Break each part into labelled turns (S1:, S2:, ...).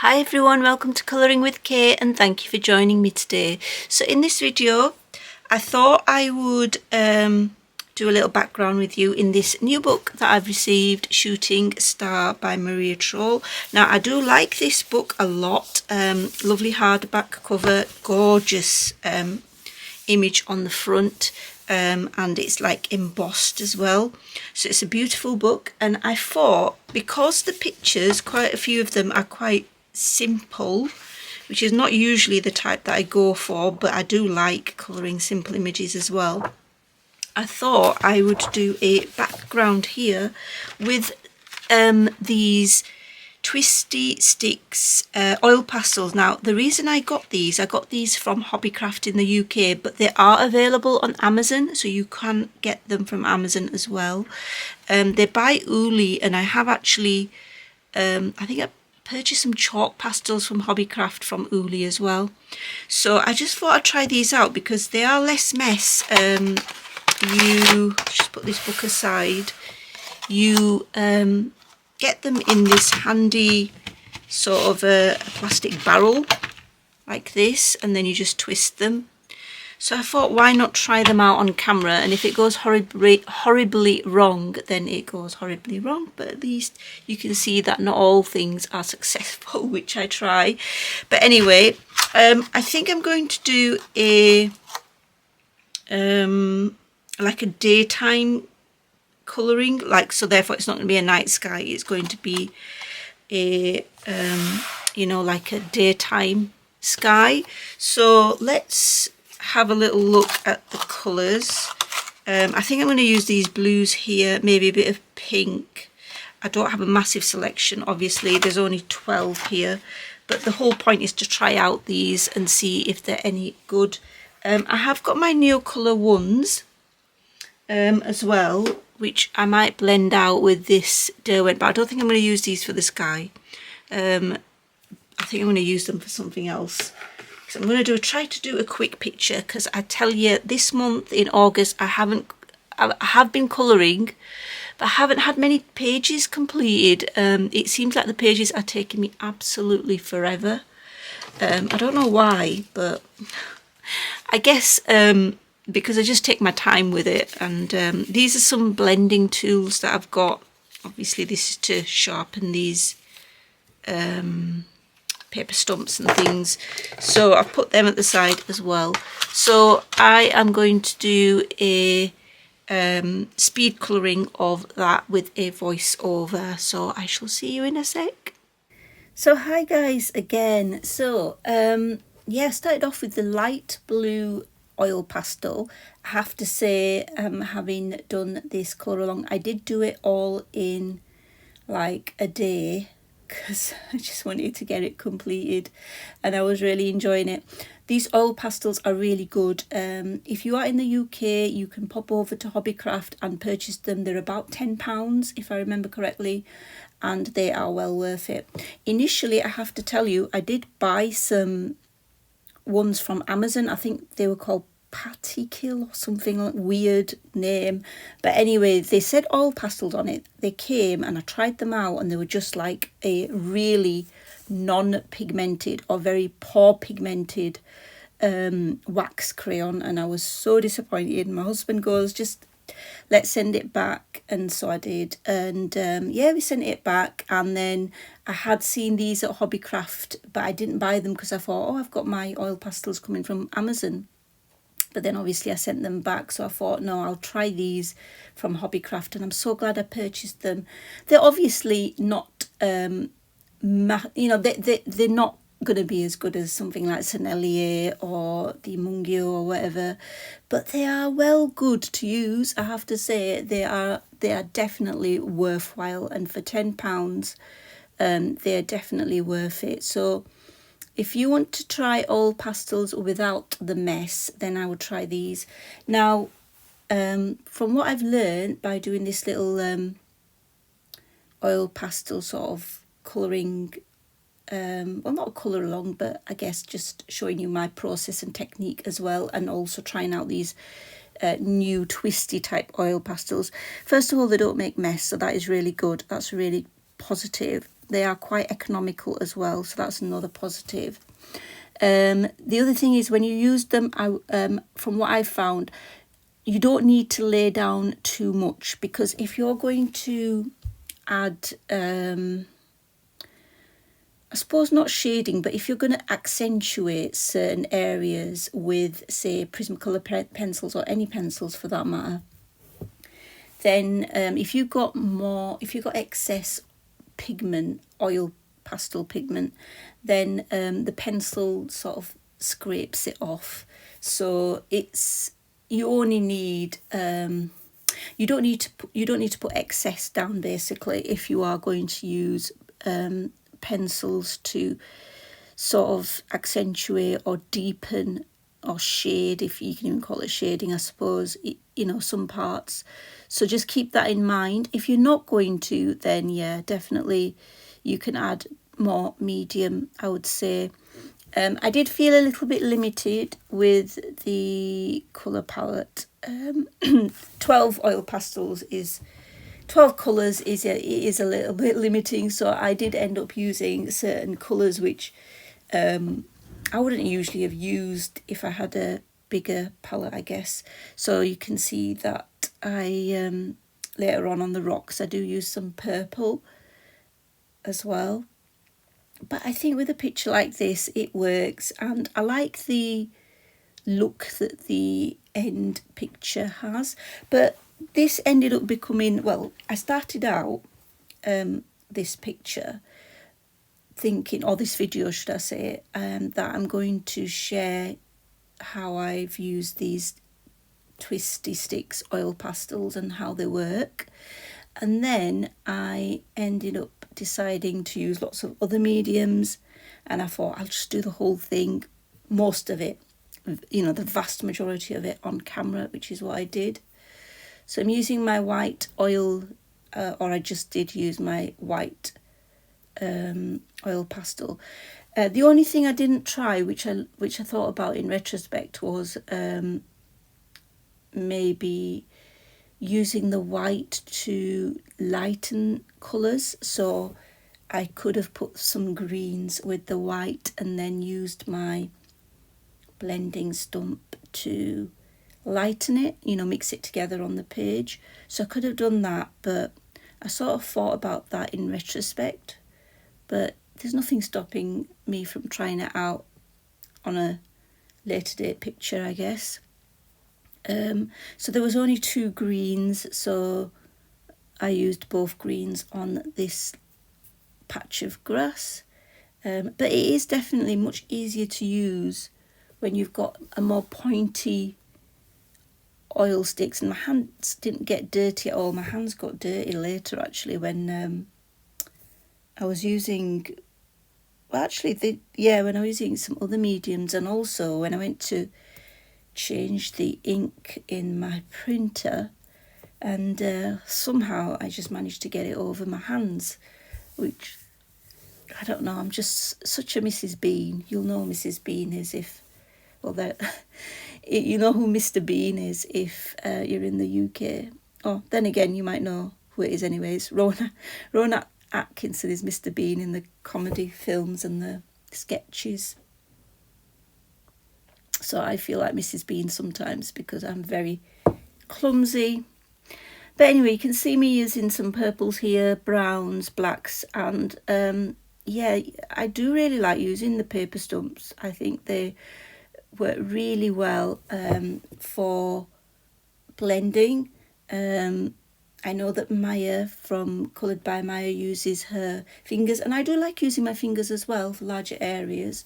S1: Hi everyone, welcome to Colouring with Kate and thank you for joining me today. So in this video I thought I would do a little background with you in this new book that I've received, Shooting Star by Maria Troll. Now I do like this book a lot, lovely hardback cover, gorgeous image on the front, and it's like embossed as well, so it's a beautiful book. And I thought, because the pictures, quite a few of them are quite simple, which is not usually the type that I go for, but I do like colouring simple images as well, I thought I would do a background here with these Twisty Stix oil pastels. Now the reason I got these from Hobbycraft in the UK, but they are available on Amazon, so you can get them from Amazon as well. They're by Tooli, and I have actually I think I purchased some chalk pastels from Hobbycraft from Tooli as well. So I just thought I'd try these out because they are less mess. You just put this book aside, you get them in this handy sort of a plastic barrel like this, and then you just twist them. So I thought, why not try them out on camera, and if it goes horribly wrong, then it goes horribly wrong, but at least you can see that not all things are successful, which I try. But anyway, I think I'm going to do a like a daytime colouring, like, so therefore it's not going to be a night sky, it's going to be a you know, like a daytime sky. So let's have a little look at the colours. I think I'm going to use these blues here, maybe a bit of pink. I don't have a massive selection, obviously there's only 12 here, but the whole point is to try out these and see if they're any good. I have got my Neocolor ones as well, which I might blend out with this Derwent, but I don't think I'm going to use these for the sky. I think I'm going to use them for something else. So I'm going to try to do a quick picture, because I tell you, this month in August I have been colouring, but I haven't had many pages completed. It seems like the pages are taking me absolutely forever. I don't know why, but I guess because I just take my time with it. And these are some blending tools that I've got. Obviously this is to sharpen these paper stumps and things, so I've put them at the side as well. So I am going to do a speed colouring of that with a voiceover, so I shall see you in a sec. So hi guys again. So yeah, I started off with the light blue oil pastel. I have to say, having done this colour along, I did do it all in like a day, because I just wanted to get it completed and I was really enjoying it. These oil pastels are really good. If you are in the UK, you can pop over to Hobbycraft and purchase them. They're about £10 if I remember correctly, and they are well worth it. Initially, I have to tell you, I did buy some ones from Amazon. I think they were called Patty Kill or something, like weird name, but anyway, they said oil pastels on it. They came and I tried them out, and they were just like a really non-pigmented or very poor pigmented wax crayon, and I was so disappointed. My husband goes, just let's send it back, and so I did, and yeah, we sent it back. And then I had seen these at Hobbycraft, but I didn't buy them because I thought, oh, I've got my oil pastels coming from Amazon. But then obviously I sent them back, so I thought, no, I'll try these from Hobbycraft, and I'm so glad I purchased them. They're obviously not you know, they're not going to be as good as something like Sennelier or the Mungyo or whatever, but they are well good to use. I have to say, they are definitely worthwhile, and for £10 they're definitely worth it. So if you want to try oil pastels without the mess, then I would try these. Now from what I've learned by doing this little oil pastel sort of colouring, well, not a colour along, but I guess just showing you my process and technique as well, and also trying out these new twisty type oil pastels. First of all, they don't make mess, so that is really good. That's really positive. they are quite economical as well, so that's another positive. The other thing is when you use them, from what I've found, you don't need to lay down too much, because if you're going to add, I suppose not shading, but if you're going to accentuate certain areas with, say, Prismacolor pencils, or any pencils for that matter, then if you've got excess pigment, oil pastel pigment, then the pencil sort of scrapes it off. So you only need you don't need to put excess down, basically, if you are going to use pencils to sort of accentuate or deepen or shade, if you can even call it shading, I suppose, you know, some parts. So just keep that in mind. If you're not going to, then yeah, definitely you can add more medium, I would say. I did feel a little bit limited with the colour palette. 12 oil pastels is 12 colours is a little bit limiting, so I did end up using certain colours which I wouldn't usually have used if I had a bigger palette, I guess. So you can see that I later on the rocks I do use some purple as well. But I think with a picture like this it works, and I like the look that the end picture has. But this ended up becoming, well, I started out this picture thinking, or this video should I say, that I'm going to share how I've used these Twisty Stix oil pastels and how they work. And then I ended up deciding to use lots of other mediums, and I thought I'll just do the whole thing, most of it, you know, the vast majority of it on camera, which is what I did. So I'm using my white oil, or I just did use my white oil pastel. The only thing I didn't try, which I thought about in retrospect, was maybe using the white to lighten colours. So I could have put some greens with the white and then used my blending stump to lighten it, you know, mix it together on the page. So I could have done that, but I sort of thought about that in retrospect. But there's nothing stopping me from trying it out on a later date picture, I guess. So there was only 2 greens, so I used both greens on this patch of grass. But it is definitely much easier to use when you've got a more pointy oil sticks. And my hands didn't get dirty at all. My hands got dirty later, actually, when I was using, well, actually, when I was using some other mediums, and also when I went to change the ink in my printer, and somehow I just managed to get it over my hands, which, I don't know, I'm just such a Mrs. Bean. You'll know Mrs. Bean is if, well, you know who Mr. Bean is if you're in the UK. Oh, then again, you might know who it is anyways. Rowan Atkinson is Mr. Bean in the comedy films and the sketches. So I feel like Mrs. Bean sometimes because I'm very clumsy. But anyway, you can see me using some purples here, browns, blacks, and yeah, I do really like using the paper stumps. I think they work really well for blending. I know that Maya from Coloured by Maya uses her fingers, and I do like using my fingers as well for larger areas.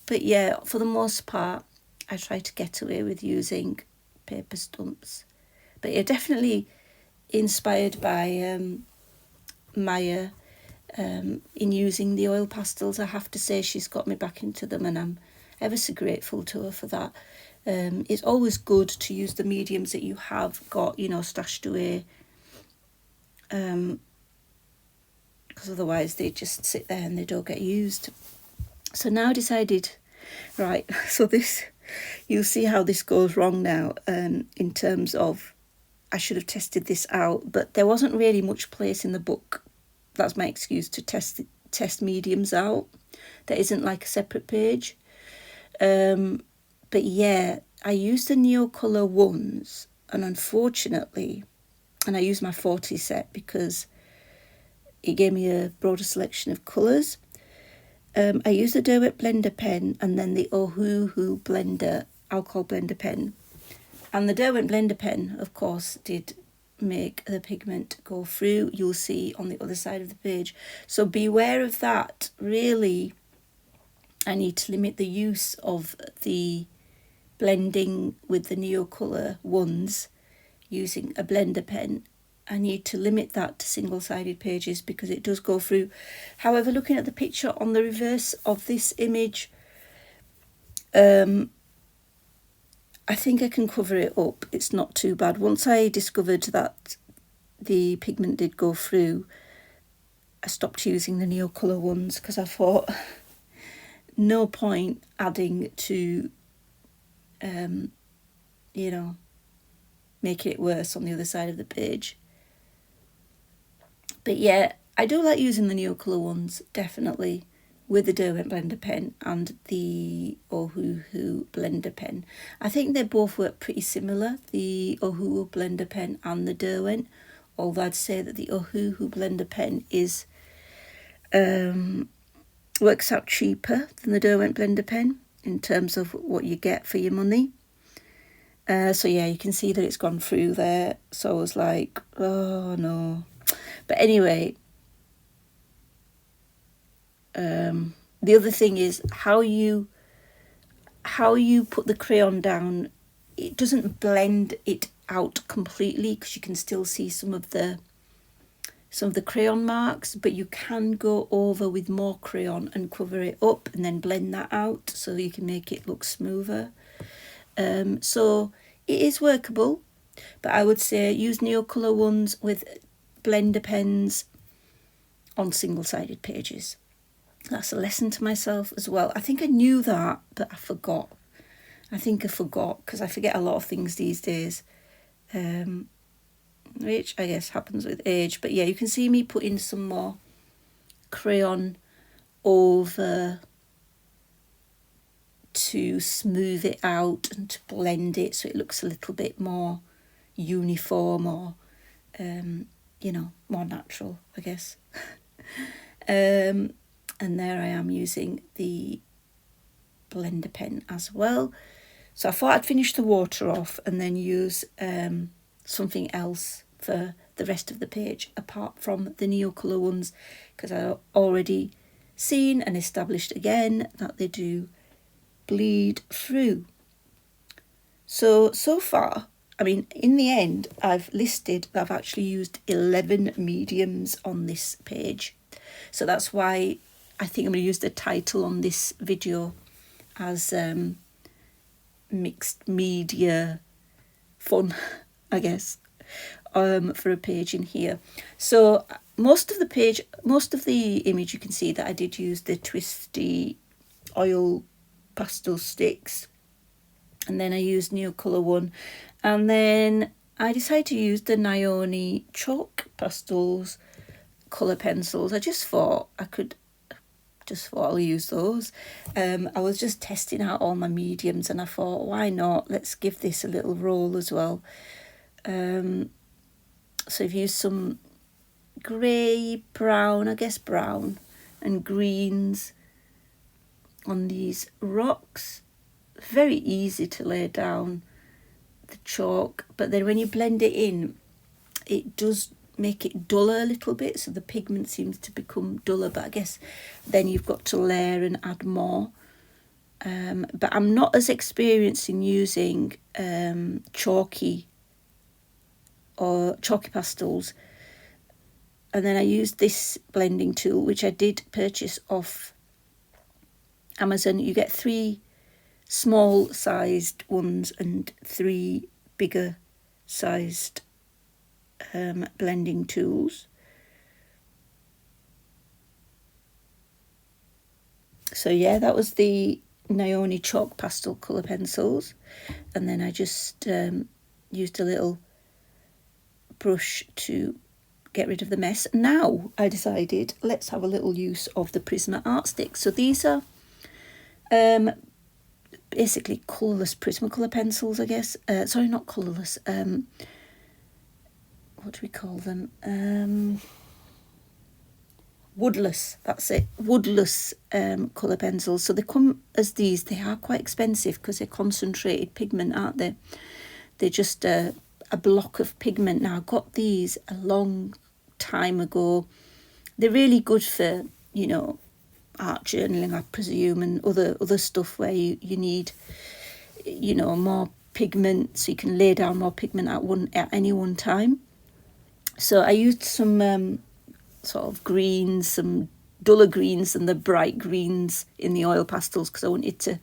S1: But yeah, for the most part, I try to get away with using paper stumps. But yeah, definitely inspired by Maya in using the oil pastels. I have to say she's got me back into them, and I'm ever so grateful to her for that. It's always good to use the mediums that you have got, you know, stashed away, because otherwise they just sit there and they don't get used. So now I decided, right, so this, you'll see how this goes wrong now, in terms of I should have tested this out, but there wasn't really much place in the book. That's my excuse to test mediums out. There isn't like a separate page. But yeah, I used the Neocolor ones, and unfortunately, and I used my 40 set because it gave me a broader selection of colours. I used the Derwent blender pen and then the Ohuhu blender, alcohol blender pen. And the Derwent blender pen, of course, did make the pigment go through. You'll see on the other side of the page. So beware of that. Really, I need to limit the use of the blending with the Neocolor ones using a blender pen. I need to limit that to single-sided pages because it does go through. However, looking at the picture on the reverse of this image, I think I can cover it up. It's not too bad. Once I discovered that the pigment did go through, I stopped using the Neocolor ones because I thought no point adding to, you know, making it worse on the other side of the page. But yeah, I do like using the Neocolor ones, definitely, with the Derwent blender pen and the Ohuhu blender pen. I think they both work pretty similar, the Ohuhu blender pen and the Derwent, although I'd say that the Ohuhu blender pen is works out cheaper than the Derwent blender pen in terms of what you get for your money. So yeah, you can see that it's gone through there. So I was like, oh no. But anyway, the other thing is how you put the crayon down. It doesn't blend it out completely because you can still see some of the crayon marks, but you can go over with more crayon and cover it up and then blend that out so you can make it look smoother. So it is workable, but I would say use Neocolor ones with blender pens on single-sided pages. That's a lesson to myself as well. I think I knew that, but I forgot. I think I forgot because I forget a lot of things these days, which I guess happens with age. But yeah, you can see me putting some more crayon over to smooth it out and to blend it so it looks a little bit more uniform or you know, more natural, I guess. And there I am using the blender pen as well. So I thought I'd finish the water off and then use something else for the rest of the page apart from the Neocolor ones, because I've already seen and established again that they do bleed through. So far, I mean, in the end, I've listed that I've actually used 11 mediums on this page. So that's why I think I'm going to use the title on this video as mixed media fun, I guess, for a page in here. So most of the image, you can see that I did use the Twisty oil pastel sticks. And then I used Neocolor one. And then I decided to use the Nyoni chalk pastels colour pencils. I just thought I'll use those. I was just testing out all my mediums and I thought, why not? Let's give this a little roll as well. So I've used some grey, brown, I guess brown, and greens on these rocks. Very easy to lay down the chalk, but then when you blend it in, it does make it duller a little bit, so the pigment seems to become duller, but I guess then you've got to layer and add more. But I'm not as experienced in using chalky pastels. And then I used this blending tool, which I did purchase off Amazon. You get 3 small sized ones and 3 bigger sized blending tools. So yeah, that was the Nyoni chalk pastel colour pencils, and then I just used a little brush to get rid of the mess. Now I decided let's have a little use of the Prisma Arrtx. So these are basically colourless Prismacolor pencils, I guess. Sorry, not colourless. What do we call them? Woodless, that's it. Woodless colour pencils. So they come as these. They are quite expensive because they're concentrated pigment, aren't they? They're just a block of pigment. Now, I got these a long time ago. They're really good for, you know, art journaling, I presume, and other stuff where you need, you know, more pigment, so you can lay down more pigment at any one time. So I used some sort of greens, some duller greens than the bright greens in the oil pastels, because I wanted to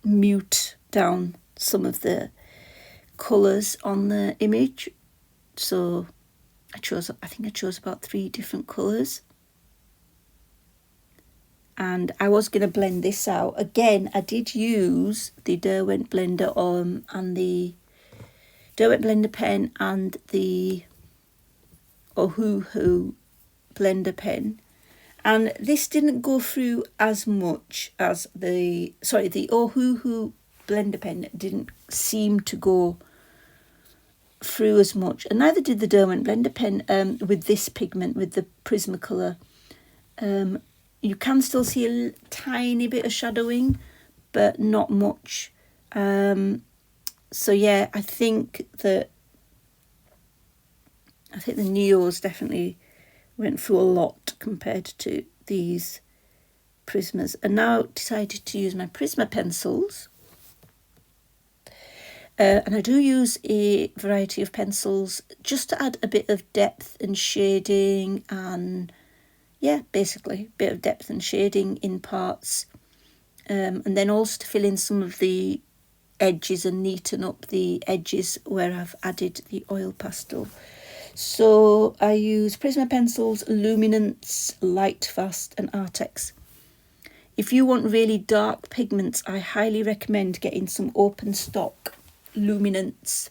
S1: mute down some of the colours on the image. So I think I chose about 3 different colours. And I was going to blend this out. Again, I did use the Derwent blender and the Derwent blender pen and the Ohuhu blender pen. And this didn't go through as much as the Ohuhu blender pen didn't seem to go through as much. And neither did the Derwent blender pen with this pigment, with the Prismacolor. You can still see a tiny bit of shadowing, but not much. So yeah, I think the Neos definitely went through a lot compared to these Prismas. And now decided to use my Prisma pencils. And I do use a variety of pencils just to add a bit of depth and shading, and yeah, basically a bit of depth and shading in parts. And then also to fill in some of the edges and neaten up the edges where I've added the oil pastel. So I use Prisma pencils, Luminance, Lightfast and Arrtx. If you want really dark pigments, I highly recommend getting some open stock Luminance,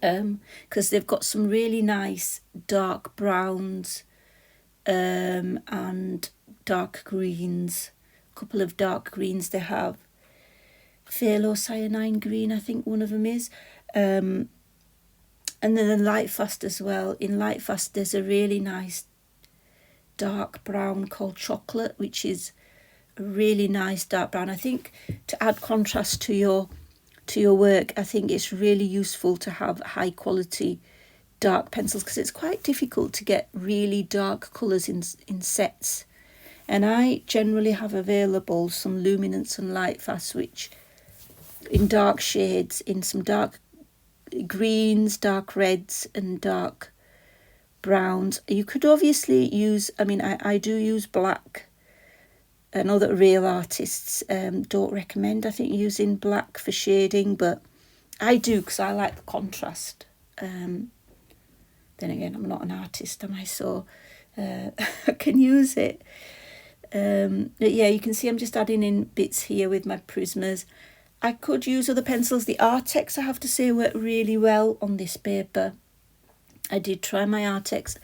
S1: because they've got some really nice dark browns and dark greens. A couple of dark greens they have. Phthalo cyanine green, I think one of them is. And then the Lightfast as well. In Lightfast there's a really nice dark brown called Chocolate, which is a really nice dark brown. I think to add contrast to your work, I think it's really useful to have high quality dark pencils, because it's quite difficult to get really dark colours in sets. And I generally have available some Luminance and Lightfast, which in dark shades, in some dark greens, dark reds and dark browns. You could obviously use, I mean, I do use black. I know that real artists don't recommend, I think, using black for shading, but I do because I like the contrast. Then again, I'm not an artist, am I? So I can use it. But yeah, you can see I'm just adding in bits here with my Prismas. I could use other pencils. The Arrtx, I have to say, worked really well on this paper. I did try my Arrtx.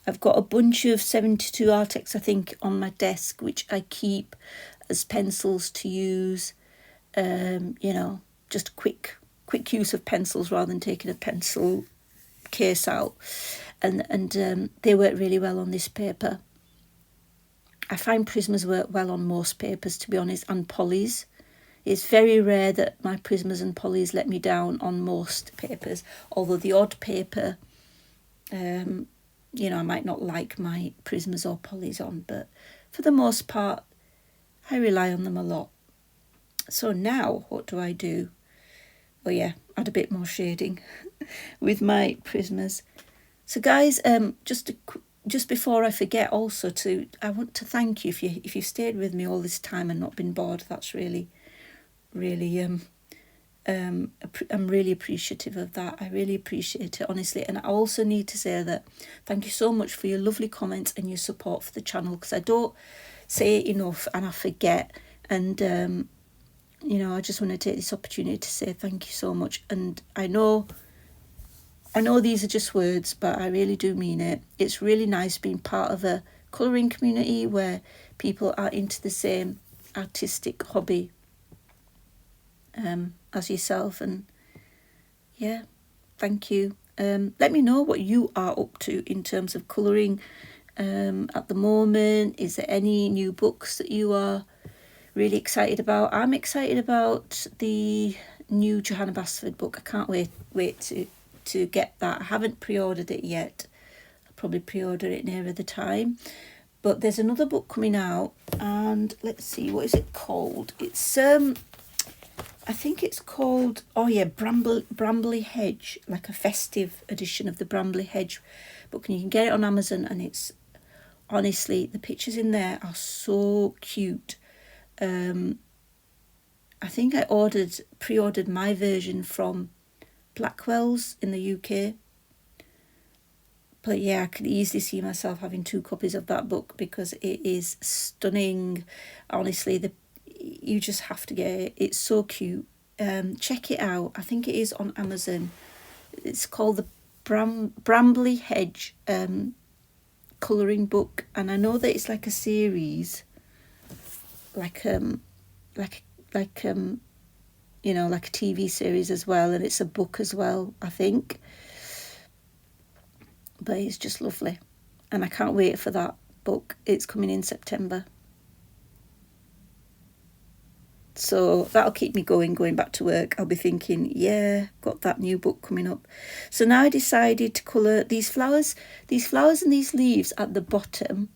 S1: I've got a bunch of 72 Arrtx, I think, on my desk, which I keep as pencils to use. You know, just quick use of pencils rather than taking a pencil case out. And they work really well on this paper. I find Prismas work well on most papers, to be honest, and polys. It's very rare that my Prismas and polys let me down on most papers, although the odd paper, you know, I might not like my Prismas or polys on, but for the most part, I rely on them a lot. So now, what do I do? Oh yeah, add a bit more shading with my Prismas. So guys, just before I forget, also I want to thank you if you've stayed with me all this time and not been bored. That's really I'm really appreciative of that. I really appreciate it, honestly. And I also need to say that thank you so much for your lovely comments and your support for the channel, because I don't say it enough and I forget. And you know, I just want to take this opportunity to say thank you so much. And I know I know these are just words, but I really do mean it. It's really nice being part of a colouring community where people are into the same artistic hobby as yourself. And yeah, thank you. Let me know what you are up to in terms of colouring at the moment. Is there any new books that you are really excited about? I'm excited about the new Johanna Basford book. I can't wait to get that. I haven't pre-ordered it yet. I'll probably pre-order it nearer the time. But there's another book coming out, and let's see, what is it called? It's I think it's called, oh yeah, Brambley Hedge, like a festive edition of the Brambley Hedge book, and you can get it on Amazon, and it's honestly, the pictures in there are so cute. I think I pre-ordered my version from Blackwell's in the UK. But yeah, I could easily see myself having 2 copies of that book because it is stunning. Honestly, you just have to get it. It's so cute. Check it out. I think it is on Amazon. It's called the Brambley Hedge colouring book, and I know that it's like a series, like you know, like a TV series as well, and it's a book as well, I think. But it's just lovely, and I can't wait for that book. It's coming in September, so that'll keep me going back to work. I'll be thinking, yeah, got that new book coming up. So now I decided to colour these flowers and these leaves at the bottom.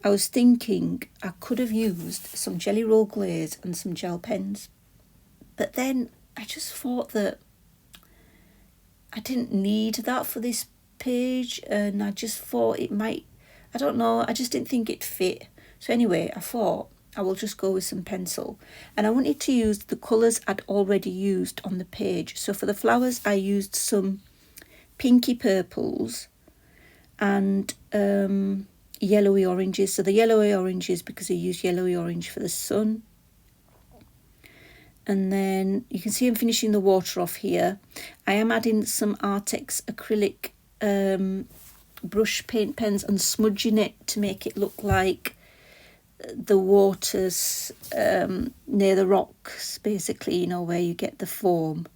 S1: I was thinking I could have used some Jelly Roll glaze and some gel pens, but then I just thought that I didn't need that for this page, and I just thought it might, I don't know, I just didn't think it fit. So anyway, I thought I will just go with some pencil, and I wanted to use the colours I'd already used on the page. So for the flowers I used some pinky purples and yellowy oranges. So the yellowy oranges because I used yellowy orange for the sun. And then you can see I'm finishing the water off here. I am adding some Arrtx acrylic brush paint pens and smudging it to make it look like the waters near the rocks, basically, you know, where you get the foam.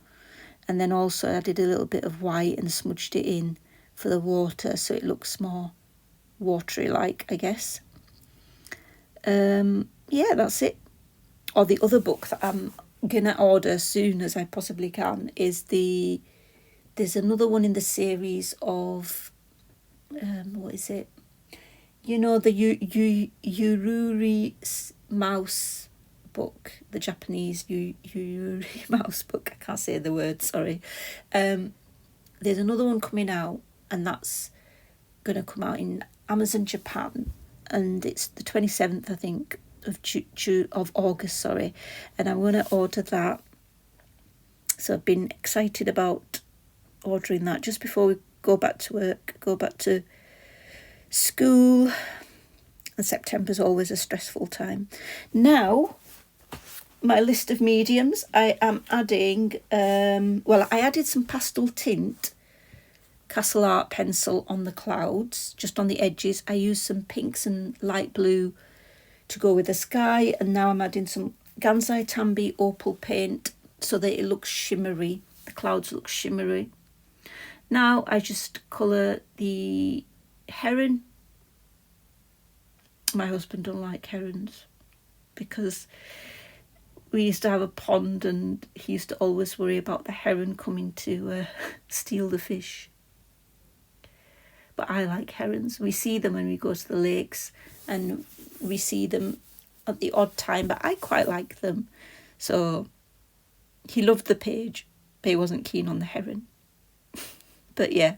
S1: And then also I added a little bit of white and smudged it in for the water so it looks more watery like, I guess. Yeah, that's it. Or the other book that I'm gonna order as soon as I possibly can is there's another one in the series of what is it? You know, the Yururi mouse book, the Japanese Yururi mouse book. I can't say the word, sorry. There's another one coming out, and that's going to come out in Amazon Japan, and it's the 27th, I think, of August, sorry. And I'm going to order that. So I've been excited about ordering that just before we go back to work, go back to school. And September's always a stressful time. Now, my list of mediums, I am adding, I added some Pasteltint Castle Art pencil on the clouds, just on the edges. I used some pinks and light blue to go with the sky, and now I'm adding some Gansai Tambi Opal paint so that it looks shimmery. The clouds look shimmery. Now I just colour the heron. My husband don't like herons because we used to have a pond and he used to always worry about the heron coming to steal the fish. But I like herons. We see them when we go to the lakes, and we see them at the odd time, but I quite like them. So he loved the page, but he wasn't keen on the heron. But yeah,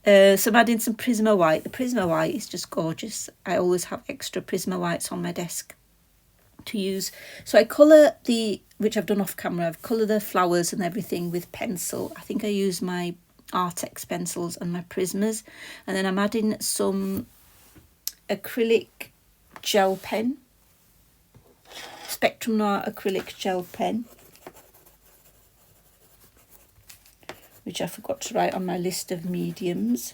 S1: so I'm adding some Prisma white. The Prisma white is just gorgeous. I always have extra Prisma whites on my desk to use. So I colour which I've done off camera, I've coloured the flowers and everything with pencil. I think I use my Arrtx pencils and my Prismas. And then I'm adding some acrylic gel pen, Spectrum Noir acrylic gel pen. which I forgot to write on my list of mediums.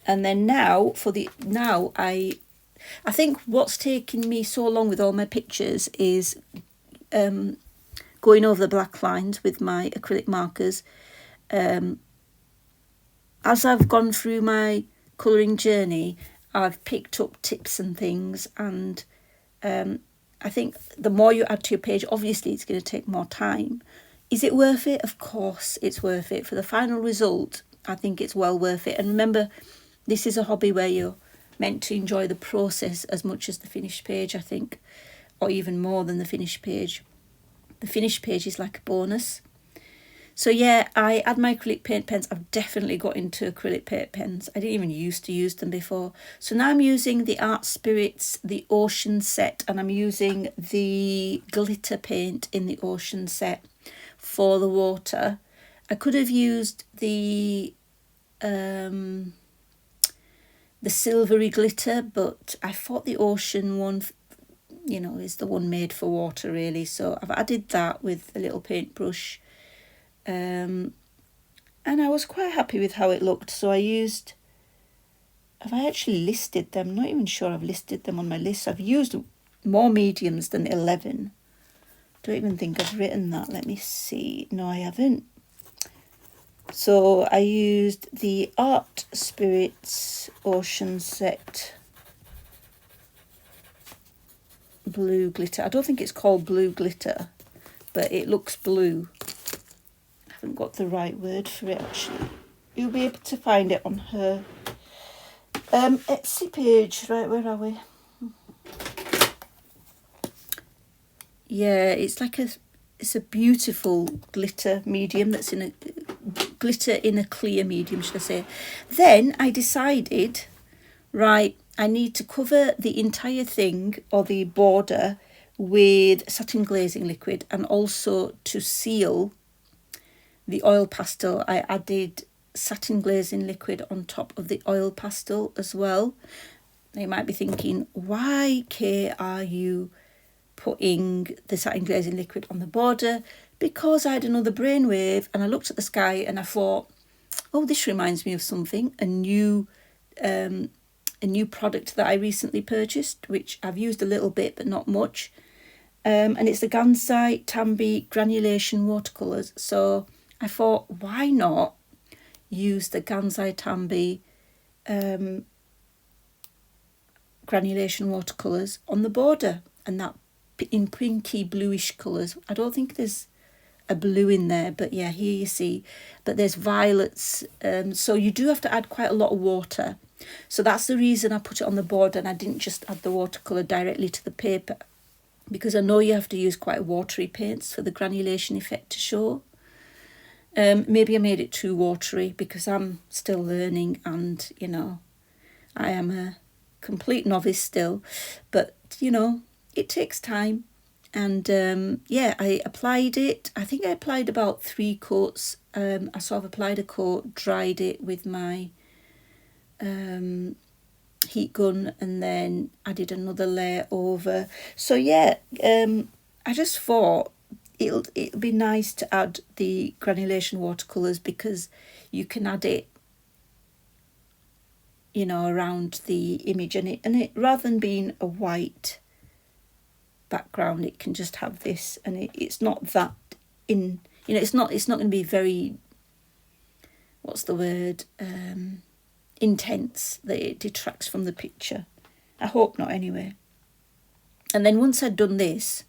S1: And then now I think what's taken me so long with all my pictures is going over the black lines with my acrylic markers. As I've gone through my colouring journey, I've picked up tips and things, and I think the more you add to your page, obviously it's going to take more time. Is it worth it? Of course it's worth it. For the final result, I think it's well worth it. And remember, this is a hobby where you're meant to enjoy the process as much as the finished page, I think, or even more than the finished page. The finished page is like a bonus. So yeah, I add my acrylic paint pens. I've definitely got into acrylic paint pens. I didn't even used to use them before. So now I'm using the Art Spirits, the Ocean set, and I'm using the glitter paint in the Ocean set for the water. I could have used the silvery glitter, but I thought the Ocean one, you know, is the one made for water really. So I've added that with a little paintbrush. And I was quite happy with how it looked. So I used, have I actually listed them? I'm not even sure I've listed them on my list. I've used more mediums than 11. Don't even think I've written that. Let me see. No, I haven't. So I used the Art Spirits Ocean set blue glitter. I don't think it's called blue glitter, but it looks blue. I haven't got the right word for it actually. You'll be able to find it on her Etsy page. Right, where are we? Yeah, it's like it's a beautiful glitter medium that's in a glitter in a clear medium, should I say. Then I decided, right, I need to cover the entire thing or the border with satin glazing liquid, and also to seal the oil pastel, I added satin glazing liquid on top of the oil pastel as well. Now you might be thinking, why, Kay, are you putting the satin glazing liquid on the border? Because I had another brainwave and I looked at the sky and I thought, oh, this reminds me of something, a new product that I recently purchased, which I've used a little bit but not much. And it's the Gansai Tambi granulation watercolours. So I thought, why not use the Gansai Tambi granulation watercolours on the border, and that in pinky bluish colours. I don't think there's a blue in there, but yeah, here you see, but there's violets. So you do have to add quite a lot of water. So that's the reason I put it on the border and I didn't just add the watercolour directly to the paper, because I know you have to use quite watery paints for the granulation effect to show. Maybe I made it too watery because I'm still learning, and you know, I am a complete novice still, but you know, it takes time. And yeah, I applied it. I think I applied about 3 coats. I sort of applied a coat, dried it with my heat gun, and then added another layer over. So yeah, I just thought it'll be nice to add the granulation watercolours, because you can add it, you know, around the image, and it rather than being a white background, it can just have this, and it's not that in, you know, it's not going to be very, what's the word, intense, that it detracts from the picture. I hope not anyway. And then once I'd done this,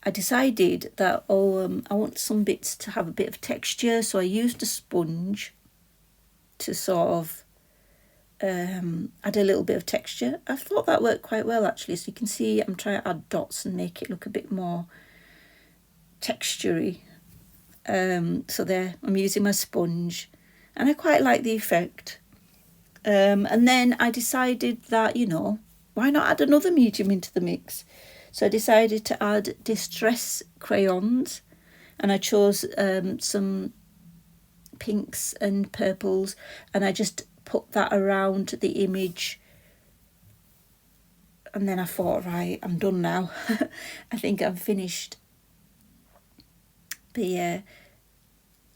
S1: I decided that I want some bits to have a bit of texture, so I used a sponge to sort of add a little bit of texture. I thought that worked quite well actually. So you can see I'm trying to add dots and make it look a bit more textury. So there, I'm using my sponge, and I quite like the effect. And then I decided that, you know, why not add another medium into the mix? So I decided to add distress crayons, and I chose some pinks and purples, and I just put that around the image. And then I thought, right, I'm done now. I think I'm finished. But yeah,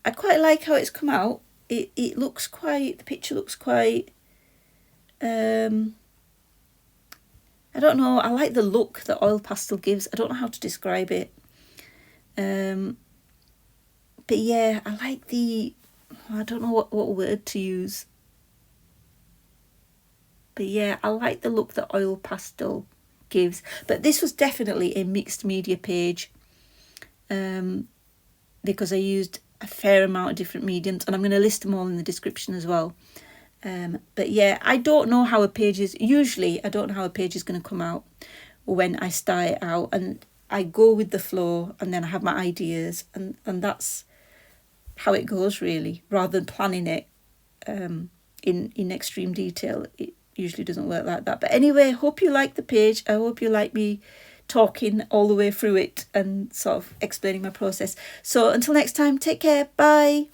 S1: I quite like how it's come out. It looks quite, the picture looks quite, I don't know, I like the look that oil pastel gives. I don't know how to describe it. But yeah, I like the, I don't know what word to use. But yeah, I like the look that oil pastel gives. But this was definitely a mixed media page, because I used a fair amount of different mediums, and I'm going to list them all in the description as well. But yeah, I don't know how a page is, usually I don't know how a page is going to come out when I start it out, and I go with the flow, and then I have my ideas, and that's how it goes really, rather than planning it in extreme detail. It usually doesn't work like that. But anyway, hope you like the page. I hope you like me talking all the way through it and sort of explaining my process. So until next time, take care, bye.